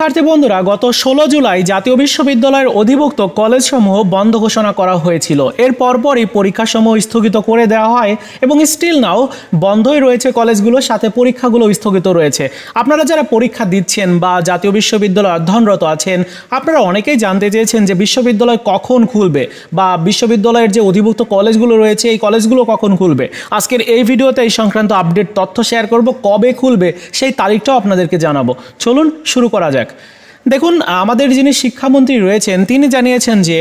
শিক্ষার্থী বন্ধুরা, গত 16 জুলাই জাতীয় বিশ্ববিদ্যালয়ের অধিভুক্ত কলেজসমূহ বন্ধ ঘোষণা করা হয়েছিল। এর পরপরই পরীক্ষাসমূহ স্থগিত করে দেওয়া হয় এবং স্টিল নাও বন্ধই রয়েছে কলেজগুলোর সাথে পরীক্ষাগুলো স্থগিত রয়েছে। আপনারা যারা পরীক্ষা দিচ্ছেন বা জাতীয় বিশ্ববিদ্যালয়ে অধ্যয়নরত আছেন, আপনারা অনেকেই জানতে চেয়েছেন যে বিশ্ববিদ্যালয় কখন খুলবে বা বিশ্ববিদ্যালয়ের যে অধিভুক্ত কলেজগুলো রয়েছে এই কলেজগুলো কখন খুলবে। আজকের এই ভিডিওতে এই সংক্রান্ত আপডেট তথ্য শেয়ার করব, কবে খুলবে সেই তারিখটাও আপনাদেরকে জানাবো। চলুন শুরু করা যাক। দেখুন, আমাদের যিনি শিক্ষামন্ত্রী রয়েছেন তিনি জানিয়েছেন যে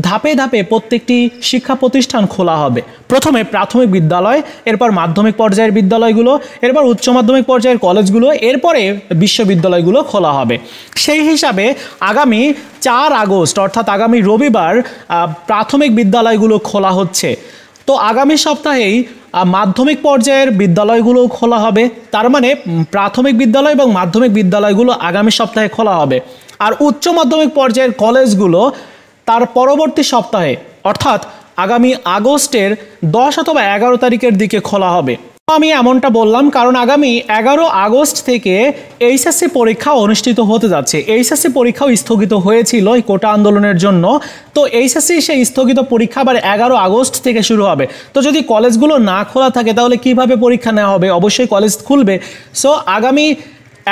ধাপে ধাপে প্রত্যেকটি শিক্ষা প্রতিষ্ঠান খোলা হবে। প্রথমে প্রাথমিক বিদ্যালয়, এরপর মাধ্যমিক পর্যায়ের বিদ্যালয়গুলো, এরপর উচ্চ মাধ্যমিক পর্যায়ের কলেজগুলো, এরপরে বিশ্ববিদ্যালয়গুলো খোলা হবে। সেই হিসাবে আগামী 4 আগস্ট অর্থাৎ আগামী রবিবার প্রাথমিক বিদ্যালয়গুলো খোলা হচ্ছে। তো আগামী সপ্তাহেই মাধ্যমিক পর্যায়ের বিদ্যালয়গুলো খোলা হবে। তার মানে প্রাথমিক বিদ্যালয় এবং মাধ্যমিক বিদ্যালয়গুলো আগামী সপ্তাহে খোলা হবে, আর উচ্চ মাধ্যমিক পর্যায়ের কলেজগুলো তার পরবর্তী সপ্তাহে অর্থাৎ আগামী আগস্টের 10 অথবা 11 তারিখের দিকে খোলা হবে। আমি এমনটা বললাম কারণ আগামী 11 আগস্ট থেকে এইচএসসি পরীক্ষা অনুষ্ঠিত হতে যাচ্ছে। এইচএসসি পরীক্ষাও স্থগিত হয়েছিল এই কোটা আন্দোলনের জন্য। তো এইচএসসি সেই স্থগিত পরীক্ষা আবার 11 আগস্ট থেকে শুরু হবে। তো যদি কলেজগুলো না খোলা থাকে তাহলে কিভাবে পরীক্ষা নেওয়া হবে? অবশ্যই কলেজ খুলবে। সো আগামী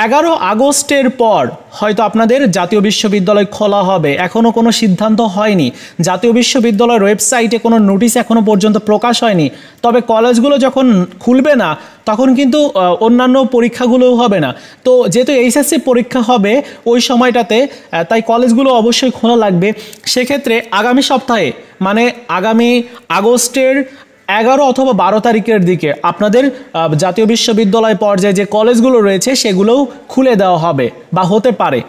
11 আগস্টের পর হয়তো আপনাদের জাতীয় বিশ্ববিদ্যালয় খোলা হবে। এখনও কোনো সিদ্ধান্ত হয়নি, জাতীয় বিশ্ববিদ্যালয়ের ওয়েবসাইটে কোনো নোটিশ এখনও পর্যন্ত প্রকাশ হয়নি। তবে কলেজগুলো যখন খুলবে না তখন কিন্তু অন্যান্য পরীক্ষাগুলোও হবে না। তো যেহেতু এইচএসসি পরীক্ষা হবে ওই সময়টাতে, তাই কলেজগুলো অবশ্যই খোলা লাগবে। সেক্ষেত্রে আগামী সপ্তাহে মানে আগামী আগস্টের 11 অথবা 12 তারিখের দিকে আপনাদের জাতীয় বিশ্ববিদ্যালয় পর্যায়ে যে কলেজগুলো রয়েছে সেগুলোও খুলে দেওয়া হবে বা হতে পারে।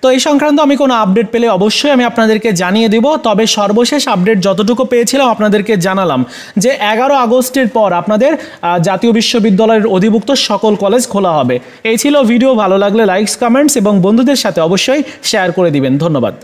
তো এই সংক্রান্ত আমি কোনো আপডেট পেলে অবশ্যই আমি আপনাদেরকে জানিয়ে দিব। তবে সর্বশেষ আপডেট যতটুকু পেয়েছিলাম আপনাদেরকে জানালাম যে 11 আগস্টের পর আপনাদের জাতীয় বিশ্ববিদ্যালয়ের অধিভুক্ত সকল কলেজ খোলা হবে। এই ছিল ভিডিও। ভালো লাগলে লাইকস, কমেন্টস এবং বন্ধুদের সাথে অবশ্যই শেয়ার করে দিবেন। ধন্যবাদ।